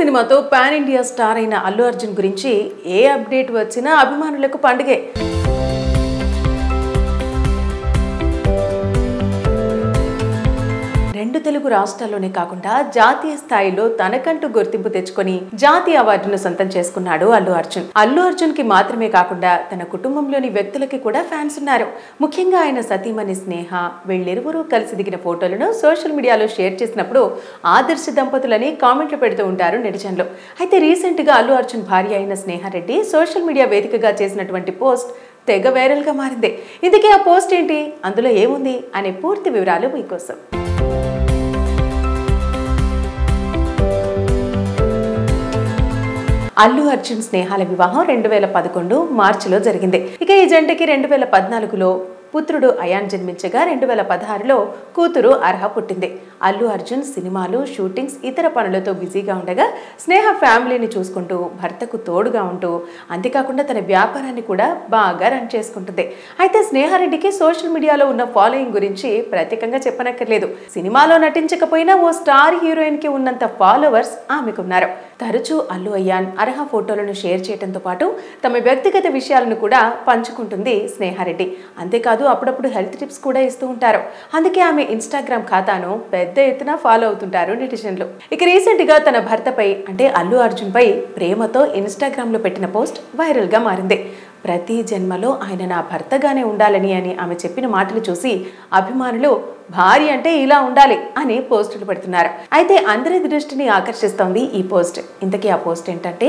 సినిమాతో pan India star అయిన అల్లు అర్జున్ గురించి ఏ అప్డేట్ వచ్చినా అభిమానులకు పండుగే. రెండు తెలుగు రాష్ట్రాల్లోనే కాకుండా జాతీయ స్థాయిలో తనకంటూ గుర్తింపు తెచ్చుకొని జాతీయ అవార్డును సొంతం చేసుకున్నాడు అల్లు అర్జున్. అల్లు అర్జున్ కి మాత్రమే కాకుండా తన కుటుంబంలోని వ్యక్తులకి కూడా ఫ్యాన్స్ ఉన్నారు. ముఖ్యంగా ఆయన సతీమణి స్నేహ వీళ్ళిరువురు కలిసి దిగిన ఫోటోలను సోషల్ మీడియాలో షేర్ చేసినప్పుడు ఆదర్శ దంపతులని కామెంట్లు పెడుతూ ఉంటారు నెటిజన్లు. అయితే రీసెంట్ గా అల్లు అర్జున్ భార్య అయిన స్నేహారెడ్డి సోషల్ మీడియా వేదికగా చేసినటువంటి పోస్ట్ తెగ వైరల్ గా మారింది. ఇందుకే ఆ పోస్ట్ ఏంటి, అందులో ఏముంది అనే పూర్తి వివరాలు మీకోసం. అల్లు అర్జున్ స్నేహాల వివాహం 2011 మార్చిలో జరిగింది. ఇక ఈ జంటకి 2014లో పుత్రుడు అయాన్ జన్మించగా 2016లో కూతురు అర్హ పుట్టింది. అల్లు అర్జున్ సినిమాలు, షూటింగ్స్, ఇతర పనులతో బిజీగా ఉండగా స్నేహ ఫ్యామిలీని చూసుకుంటూ భర్తకు తోడుగా ఉంటూ అంతేకాకుండా తన వ్యాపారాన్ని కూడా బాగా రన్ చేసుకుంటుంది. అయితే స్నేహారెడ్డికి సోషల్ మీడియాలో ఉన్న ఫాలోయింగ్ గురించి ప్రత్యేకంగా చెప్పనక్కర్లేదు. సినిమాలో నటించకపోయినా ఓ స్టార్ హీరోయిన్ కి ఉన్నంత ఫాలోవర్స్ ఆమెకున్నారు. తరచూ అల్లు అయాన్, అర్హ ఫోటోలను షేర్ చేయడంతో పాటు తమ వ్యక్తిగత విషయాలను కూడా పంచుకుంటుంది స్నేహారెడ్డి. అంతేకాదు అప్పుడప్పుడు హెల్త్ టిప్స్ కూడా ఇస్తూ ఉంటారు. అందుకే ఆమె ఇన్స్టాగ్రామ్ ఖాతాను పెద్ద ఎత్తున ఫాలో అవుతుంటారు నెటిజన్లు. ఇక రీసెంట్ గా తన భర్తపై అంటే అల్లు అర్జున్ పై ప్రేమతో ఇన్స్టాగ్రామ్ లో పెట్టిన పోస్ట్ వైరల్ గా మారింది. ప్రతి జన్మలో ఆయన నా భర్తగానే ఉండాలని అని ఆమె చెప్పిన మాటలు చూసి అభిమానులు భార్య అంటే ఇలా ఉండాలి అని పోస్టులు పెడుతున్నారు. అయితే అందరి దృష్టిని ఆకర్షిస్తోంది ఈ పోస్ట్. ఇంతకీ ఆ పోస్ట్ ఏంటంటే,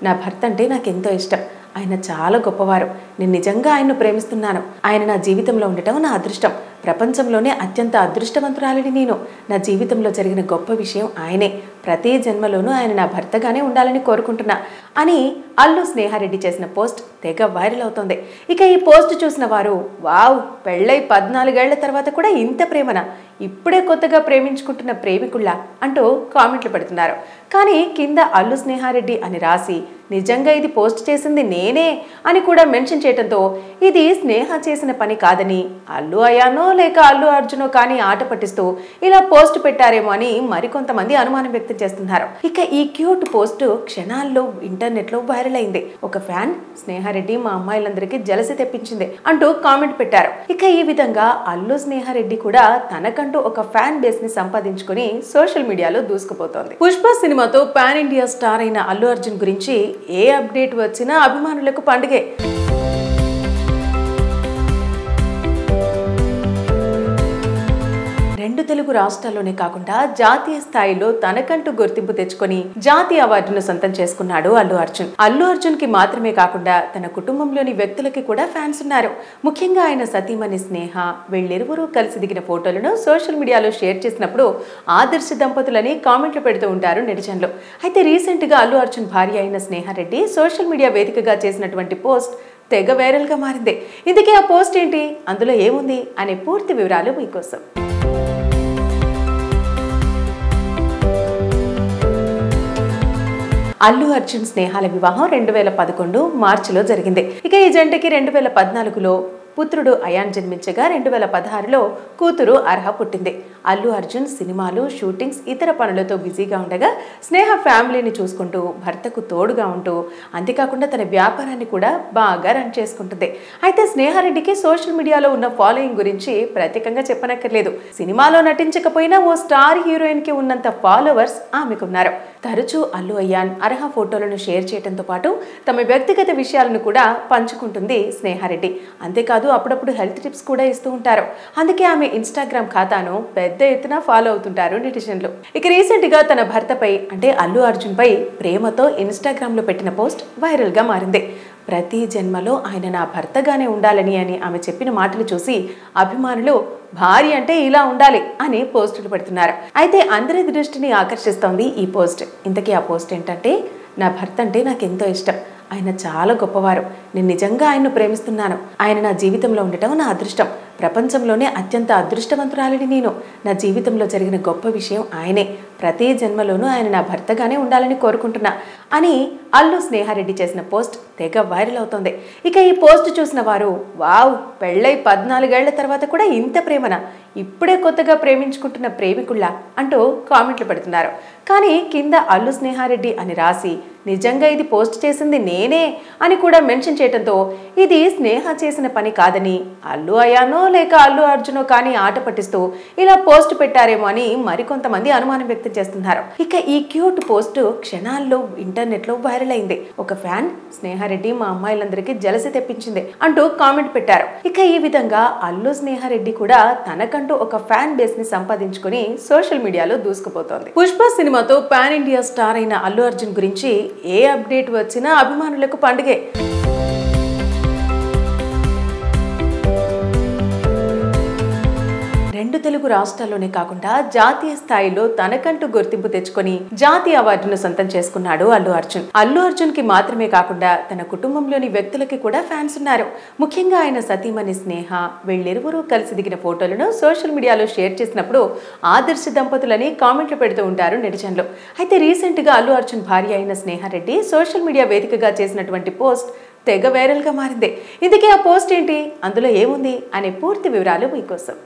నా భర్త అంటే నాకెంతో ఇష్టం, ఆయన చాలా గొప్పవారు, నేను నిజంగా ఆయన్ను ప్రేమిస్తున్నాను, ఆయన నా జీవితంలో ఉండటం నా అదృష్టం, ప్రపంచంలోనే అత్యంత అదృష్టవంతురాలిని నేను, నా జీవితంలో జరిగిన గొప్ప విషయం ఆయనే, ప్రతి జన్మలోనూ ఆయన నా భర్తగానే ఉండాలని కోరుకుంటున్నా అని అల్లు స్నేహారెడ్డి చేసిన పోస్ట్ తెగ వైరల్ అవుతోంది. ఇక ఈ పోస్ట్ చూసిన వారు వావ్, పెళ్ళై 14 ఏళ్ల తర్వాత కూడా ఇంత ప్రేమనా, ఇప్పుడే కొత్తగా ప్రేమించుకుంటున్న ప్రేమికుళ్ళ అంటూ కామెంట్లు పెడుతున్నారు. కానీ కింద అల్లు స్నేహారెడ్డి అని రాసి నిజంగా ఇది పోస్ట్ చేసింది నేనే అని కూడా మెన్షన్ చేయడంతో ఇది స్నేహ చేసిన పని కాదని అల్లు అయానో లేక అల్లు అర్జునో కానీ ఆట పట్టిస్తూ ఇలా పోస్ట్ పెట్టారేమో అని మరికొంతమంది అనుమానం వ్యక్తం చేస్తున్నారు. ఇక ఈ క్యూట్ పోస్ట్ క్షణాల్లో ఇంటర్నెట్ లో వైరల్ అయింది. ఒక ఫ్యాన్ స్నేహారెడ్డి మా అమ్మాయిలందరికీ జలసి తెప్పించింది అంటూ కామెంట్ పెట్టారు. ఇక ఈ విధంగా అల్లు స్నేహారెడ్డి కూడా తనకంటూ ఒక ఫ్యాన్ బేస్ ని సంపాదించుకుని సోషల్ మీడియాలో దూసుకుపోతోంది. పుష్ప సినిమాతో పాన్ ఇండియా స్టార్ అయిన అల్లు అర్జున్ గురించి ఏ అప్డేట్ వచ్చినా అభిమానులకు పండుగే. రెండు తెలుగు రాష్ట్రాల్లోనే కాకుండా జాతీయ స్థాయిలో తనకంటూ గుర్తింపు తెచ్చుకొని జాతీయ అవార్డును సొంతం చేసుకున్నాడు అల్లు అర్జున్. అల్లు అర్జున్ కి మాత్రమే కాకుండా తన కుటుంబంలోని వ్యక్తులకి కూడా ఫ్యాన్స్ ఉన్నారు. ముఖ్యంగా ఆయన సతీమణి స్నేహ వీళ్ళిరువురు కలిసి దిగిన ఫోటోలను సోషల్ మీడియాలో షేర్ చేసినప్పుడు ఆదర్శ దంపతులని కామెంట్లు పెడుతూ ఉంటారు నెటిజన్లు. అయితే రీసెంట్ గా అల్లు అర్జున్ భార్య అయిన స్నేహారెడ్డి సోషల్ మీడియా వేదికగా చేసినటువంటి పోస్ట్ తెగ వైరల్ గా మారింది. ఇందుకే ఆ పోస్ట్ ఏంటి, అందులో ఏముంది అనే పూర్తి వివరాలు మీకోసం. అల్లు అర్జున్ స్నేహాల వివాహం 2011 మార్చిలో జరిగింది. ఇక ఈ జంటకి 2014లో పుత్రుడు అయాన్ జన్మించగా 2016లో కూతురు అర్హ పుట్టింది. అల్లు అర్జున్ సినిమాలు, షూటింగ్స్, ఇతర పనులతో బిజీగా ఉండగా స్నేహ ఫ్యామిలీని చూసుకుంటూ భర్తకు తోడుగా ఉంటూ అంతేకాకుండా తన వ్యాపారాన్ని కూడా బాగా రన్ చేసుకుంటుంది. అయితే స్నేహారెడ్డికి సోషల్ మీడియాలో ఉన్న ఫాలోయింగ్ గురించి ప్రత్యేకంగా చెప్పనక్కర్లేదు. సినిమాలో నటించకపోయినా ఓ స్టార్ హీరోయిన్ కి ఉన్నంత ఫాలోవర్స్ ఆమెకున్నారు. తరచూ అల్లు అయాన్, అర్హ ఫోటోలను షేర్ చేయడంతో పాటు తమ వ్యక్తిగత విషయాలను కూడా పంచుకుంటుంది స్నేహారెడ్డి. అంతేకాదు అప్పుడప్పుడు హెల్త్ టిప్స్ కూడా ఇస్తూ ఉంటారు. అందుకే ఆమె ఇన్స్టాగ్రామ్ ఖాతాను పెద్ద ఎత్తున ఫాలో అవుతుంటారు నెటిజన్లు. ఇక రీసెంట్ గా తన భర్తపై అంటే అల్లు అర్జున్ పై ప్రేమతో ఇన్స్టాగ్రామ్ లో పెట్టిన పోస్ట్ వైరల్ గా మారింది. ప్రతి జన్మలో ఆయన నా భర్తగానే ఉండాలని అని ఆమె చెప్పిన మాటలు చూసి అభిమానులు భార్య అంటే ఇలా ఉండాలి అని పోస్టులు పెడుతున్నారు. అయితే అందరి దృష్టిని ఆకర్షిస్తోంది ఈ పోస్ట్. ఇంతకీ ఆ పోస్ట్ ఏంటంటే, నా భర్త అంటే నాకెంతో ఇష్టం, ఆయన చాలా గొప్పవారు, నేను నిజంగా ఆయన్ను ప్రేమిస్తున్నాను, ఆయన నా జీవితంలో ఉండటం నా అదృష్టం, ప్రపంచంలోనే అత్యంత అదృష్టవంతురాలిని నేను, నా జీవితంలో జరిగిన గొప్ప విషయం ఆయనే, ప్రతి జన్మలోనూ ఆయన నా భర్తగానే ఉండాలని కోరుకుంటున్నా అని అల్లు స్నేహారెడ్డి చేసిన పోస్ట్ తెగ వైరల్ అవుతోంది. ఇక ఈ పోస్ట్ చూసిన వారు వావ్, పెళ్ళై 14 ఏళ్ల తర్వాత కూడా ఇంత ప్రేమనా, ఇప్పుడే కొత్తగా ప్రేమించుకుంటున్న ప్రేమికుళ్ళ అంటూ కామెంట్లు పెడుతున్నారు. కానీ కింద అల్లు స్నేహారెడ్డి అని రాసి నిజంగా ఇది పోస్ట్ చేసింది నేనే అని కూడా మెన్షన్ చేయడంతో ఇది స్నేహ చేసిన పని కాదని అల్లు అయానో లేక అల్లు అర్జునో కానీ ఆట పట్టిస్తూ ఇలా పోస్ట్ పెట్టారేమో అని మరికొంతమంది అనుమానం వ్యక్తం చేస్తున్నారు. ఇక ఈ క్యూట్ పోస్ట్ క్షణాల్లో ఇంటర్నెట్ లో వైరల్ అయింది. ఒక ఫ్యాన్ స్నేహారెడ్డి మా అమ్మాయిలందరికీ జలసి తెప్పించింది అంటూ కామెంట్ పెట్టారు. ఇక ఈ విధంగా అల్లు స్నేహారెడ్డి కూడా తనకంటూ ఒక ఫ్యాన్ బేస్ ని సంపాదించుకుని సోషల్ మీడియాలో దూసుకుపోతోంది. పుష్ప సినిమాతో పాన్ ఇండియా స్టార్ అయిన అల్లు అర్జున్ గురించి ఏ అప్డేట్ వచ్చినా అభిమానులకు పండుగే. రెండు తెలుగు రాష్ట్రాల్లోనే కాకుండా జాతీయ స్థాయిలో తనకంటూ గుర్తింపు తెచ్చుకొని జాతీయ అవార్డును సొంతం చేసుకున్నాడు అల్లు అర్జున్. అల్లు అర్జున్ కి మాత్రమే కాకుండా తన కుటుంబంలోని వ్యక్తులకి కూడా ఫ్యాన్స్ ఉన్నారు. ముఖ్యంగా ఆయన సతీమణి స్నేహ వీళ్ళిరువురు కలిసి దిగిన ఫోటోలను సోషల్ మీడియాలో షేర్ చేసినప్పుడు ఆదర్శ దంపతులని కామెంట్లు పెడుతూ ఉంటారు నెటిజన్లు. అయితే రీసెంట్ గా అల్లు అర్జున్ భార్య అయిన స్నేహారెడ్డి సోషల్ మీడియా వేదికగా చేసినటువంటి పోస్ట్ తెగ వైరల్ గా మారింది. ఇందుకే ఆ పోస్ట్ ఏంటి, అందులో ఏముంది అనే పూర్తి వివరాలు మీకోసం.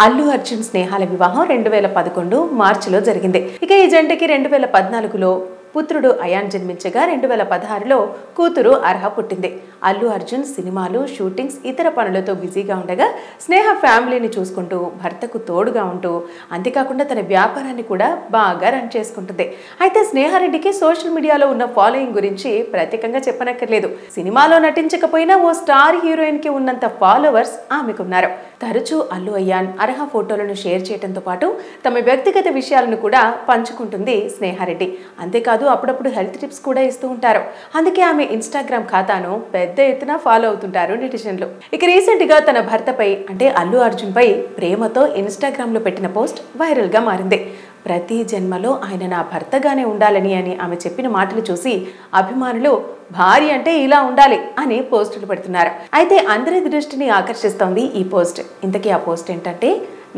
అల్లు అర్జున్ స్నేహాల వివాహం 2011 మార్చిలో జరిగింది. ఇక ఈ జంటకి 2014లో పుత్రుడు అయాన్ జన్మించగా 2016లో కూతురు అర్హ పుట్టింది. అల్లు అర్జున్ సినిమాలు, షూటింగ్స్, ఇతర పనులతో బిజీగా ఉండగా స్నేహ ఫ్యామిలీని చూసుకుంటూ భర్తకు తోడుగా ఉంటూ అంతేకాకుండా తన వ్యాపారాన్ని కూడా బాగా రన్ చేసుకుంటుంది. అయితే స్నేహారెడ్డికి సోషల్ మీడియాలో ఉన్న ఫాలోయింగ్ గురించి ప్రత్యేకంగా చెప్పనక్కర్లేదు. సినిమాలో నటించకపోయినా ఓ స్టార్ హీరోయిన్ కి ఉన్నంత ఫాలోవర్స్ ఆమెకున్నారు. తరచూ అల్లు అయాన్, అర్హ ఫోటోలను షేర్ చేయడంతో పాటు తమ వ్యక్తిగత విషయాలను కూడా పంచుకుంటుంది స్నేహారెడ్డి. అంతేకాదు అప్పుడప్పుడు హెల్త్ టిప్స్ కూడా ఇస్తూ ఉంటారు. అందుకే ఆమె ఇన్స్టాగ్రామ్ ఖాతాను పెద్ద ఎత్తున ఫాలో అవుతుంటారు నెటిజన్లు. ఇక రీసెంట్ గా తన భర్తపై అంటే అల్లు అర్జున్ పై ప్రేమతో ఇన్స్టాగ్రామ్ లో పెట్టిన పోస్ట్ వైరల్ గా మారింది. ప్రతి జన్మలో ఆయన నా భర్తగానే ఉండాలని అని ఆమె చెప్పిన మాటలు చూసి అభిమానులు భార్య అంటే ఇలా ఉండాలి అని పోస్టులు పెడుతున్నారు. అయితే అందరి దృష్టిని ఆకర్షిస్తోంది ఈ పోస్ట్. ఇంతకీ ఆ పోస్ట్ ఏంటంటే,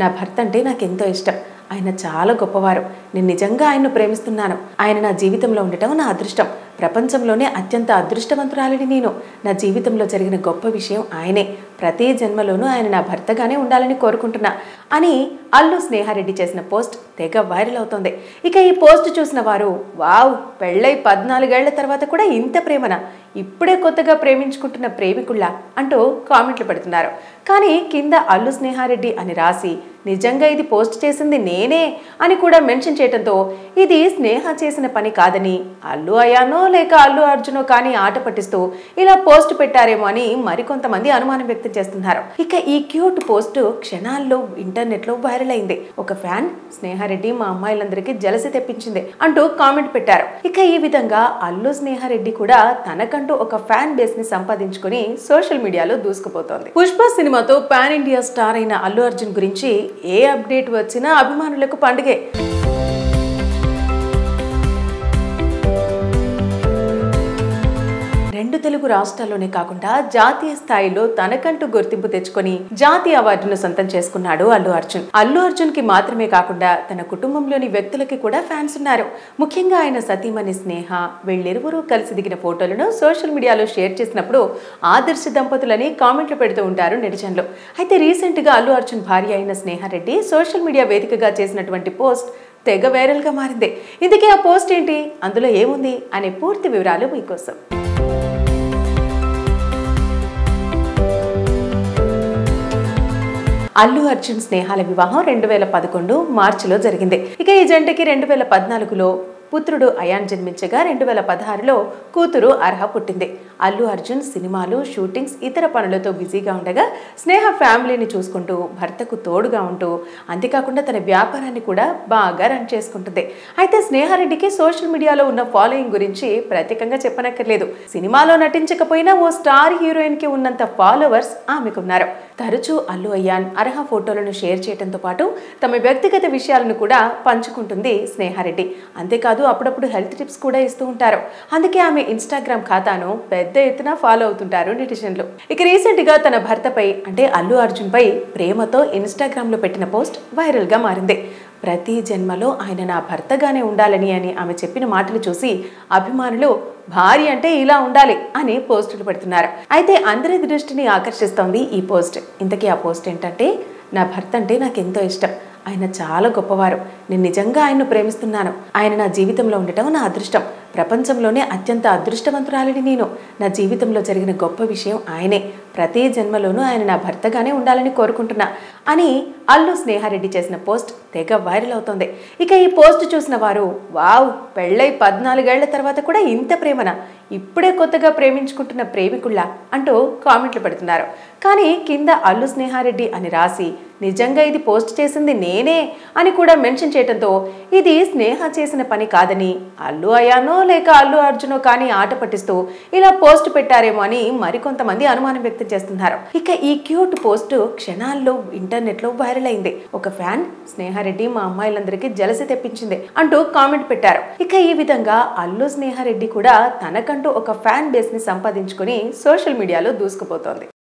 నా భర్త అంటే నాకు ఎంతో ఇష్టం, ఆయన చాలా గొప్పవారు, నేను నిజంగా ఆయన్ను ప్రేమిస్తున్నాను, ఆయన నా జీవితంలో ఉండటం నా అదృష్టం, ప్రపంచంలోనే అత్యంత అదృష్టవంతురాలిని నేను, నా జీవితంలో జరిగిన గొప్ప విషయం ఆయనే, ప్రతి జన్మలోనూ ఆయన నా భర్తగానే ఉండాలని కోరుకుంటున్నా అని అల్లు స్నేహారెడ్డి చేసిన పోస్ట్ తెగ వైరల్ అవుతోంది. ఇక ఈ పోస్ట్ చూసిన వారు వావ్, పెళ్ళై 14 ఏళ్ల తర్వాత కూడా ఇంత ప్రేమనా, ఇప్పుడే కొత్తగా ప్రేమించుకుంటున్న ప్రేమికుళ్ళ అంటూ కామెంట్లు పెడుతున్నారు. కానీ కింద అల్లు స్నేహారెడ్డి అని రాసి నిజంగా ఇది పోస్ట్ చేసింది నేనే అని కూడా మెన్షన్ చేయడంతో ఇది స్నేహ చేసిన పని కాదని అల్లు అయానో లేక అల్లు అర్జునో కానీ ఆట పట్టిస్తూ ఇలా పోస్ట్ పెట్టారేమో అని మరికొంతమంది అనుమానం వ్యక్తం చేస్తున్నారు. ఇక ఈ క్యూట్ పోస్ట్ క్షణాల్లో ఇంటర్నెట్ లో వైరల్ అయింది. ఒక ఫ్యాన్ స్నేహారెడ్డి మా అమ్మాయిలందరికీ జలసి తెప్పించింది అంటూ కామెంట్ పెట్టారు. ఇక ఈ విధంగా అల్లు స్నేహారెడ్డి కూడా తనకంటూ ఒక ఫ్యాన్ బేస్ ని సంపాదించుకుని సోషల్ మీడియాలో దూసుకుపోతోంది. పుష్ప సినిమాతో పాన్ ఇండియా స్టార్ అయిన అల్లు అర్జున్ గురించి ఏ అప్డేట్ వచ్చినా అభిమానులకు పండుగే. రెండు తెలుగు రాష్ట్రాల్లోనే కాకుండా జాతీయ స్థాయిలో తనకంటూ గుర్తింపు తెచ్చుకొని జాతీయ అవార్డును సొంతం చేసుకున్నాడు అల్లు అర్జున్. అల్లు అర్జున్ కి మాత్రమే కాకుండా తన కుటుంబంలోని వ్యక్తులకి కూడా ఫ్యాన్స్ ఉన్నారు. ముఖ్యంగా ఆయన సతీమణి స్నేహ వీళ్ళిరువురు కలిసి దిగిన ఫోటోలను సోషల్ మీడియాలో షేర్ చేసినప్పుడు ఆదర్శ దంపతులని కామెంట్లు పెడుతూ ఉంటారు నెటిజన్లు. అయితే రీసెంట్ గా అల్లు అర్జున్ భార్య అయిన స్నేహారెడ్డి సోషల్ మీడియా వేదికగా చేసినటువంటి పోస్ట్ తెగ వైరల్ గా మారింది. ఇందుకే ఆ పోస్ట్ ఏంటి, అందులో ఏముంది అనే పూర్తి వివరాలు మీకోసం. అల్లు అర్జున్ స్నేహాల వివాహం 2011 మార్చిలో జరిగింది. ఇక ఈ జంటకి 2014లో పుత్రుడు అయాన్ జన్మించగా 2016లో కూతురు అర్హ పుట్టింది. అల్లు అర్జున్ సినిమాలు, షూటింగ్స్, ఇతర పనులతో బిజీగా ఉండగా స్నేహ ఫ్యామిలీని చూసుకుంటూ భర్తకు తోడుగా ఉంటూ అంతేకాకుండా తన వ్యాపారాన్ని కూడా బాగా రన్ చేసుకుంటుంది. అయితే స్నేహారెడ్డికి సోషల్ మీడియాలో ఉన్న ఫాలోయింగ్ గురించి ప్రత్యేకంగా చెప్పనక్కర్లేదు. సినిమాలో నటించకపోయినా ఓ స్టార్ హీరోయిన్ కి ఉన్నంత ఫాలోవర్స్ ఆమెకున్నారు. తరచూ అల్లు అయాన్, అర్హ ఫోటోలను షేర్ చేయడంతో పాటు తమ వ్యక్తిగత విషయాలను కూడా పంచుకుంటుంది స్నేహారెడ్డి. అంతేకాదు అప్పుడప్పుడు హెల్త్ టిప్స్ కూడా ఇస్తూ ఉంటారు. అందుకే ఆమె ఇన్స్టాగ్రామ్ ఖాతాను పెద్ద ఎత్తున ఫాలో అవుతుంటారు నెటిజన్లు. ఇక రీసెంట్ గా తన భర్తపై అంటే అల్లు అర్జున్ పై ప్రేమతో ఇన్స్టాగ్రామ్ లో పెట్టిన పోస్ట్ వైరల్ గా మారింది. ప్రతి జన్మలో ఆయన నా భర్తగానే ఉండాలని అని ఆమె చెప్పిన మాటలు చూసి అభిమానులు భార్య అంటే ఇలా ఉండాలి అని పోస్టులు పెడుతున్నారు. అయితే అందరి దృష్టిని ఆకర్షిస్తోంది ఈ పోస్ట్. ఇంతకీ ఆ పోస్ట్ ఏంటంటే, నా భర్త అంటే నాకెంతో ఇష్టం, ఆయన చాలా గొప్పవారు, నేను నిజంగా ఆయన్ను ప్రేమిస్తున్నాను, ఆయన నా జీవితంలో ఉండటం నా అదృష్టం, ప్రపంచంలోనే అత్యంత అదృష్టవంతురాలిని నేను, నా జీవితంలో జరిగిన గొప్ప విషయం ఆయనే, ప్రతి జన్మలోనూ ఆయన నా భర్తగానే ఉండాలని కోరుకుంటున్నా అని అల్లు స్నేహారెడ్డి చేసిన పోస్ట్ తెగ వైరల్ అవుతోంది. ఇక ఈ పోస్ట్ చూసిన వారు వావ్, పెళ్ళై 14 ఏళ్ల తర్వాత కూడా ఇంత ప్రేమనా, ఇప్పుడే కొత్తగా ప్రేమించుకుంటున్న ప్రేమికుళ్ళ అంటూ కామెంట్లు పెడుతున్నారు. కానీ కింద అల్లు స్నేహారెడ్డి అని రాసి నిజంగా ఇది పోస్ట్ చేసింది నేనే అని కూడా మెన్షన్ చేయడంతో ఇది స్నేహ చేసిన పని కాదని, అల్లు అయానో లేక అల్లు అర్జునో కానీ ఆట పట్టిస్తూ ఇలా పోస్ట్ పెట్టారేమో అని మరికొంతమంది అనుమానం వ్యక్తం చేస్తున్నారు. ఇక ఈ క్యూట్ పోస్ట్ క్షణాల్లో ఇంటర్నెట్ లో వైరల్ అయింది. ఒక ఫ్యాన్, స్నేహారెడ్డి మా అమ్మాయిలందరికీ జలసి తెప్పించింది అంటూ కామెంట్ పెట్టారు. ఇక ఈ విధంగా అల్లు స్నేహారెడ్డి కూడా తనకంటూ ఒక ఫ్యాన్ బేస్ ని సంపాదించుకుని సోషల్ మీడియాలో దూసుకుపోతోంది.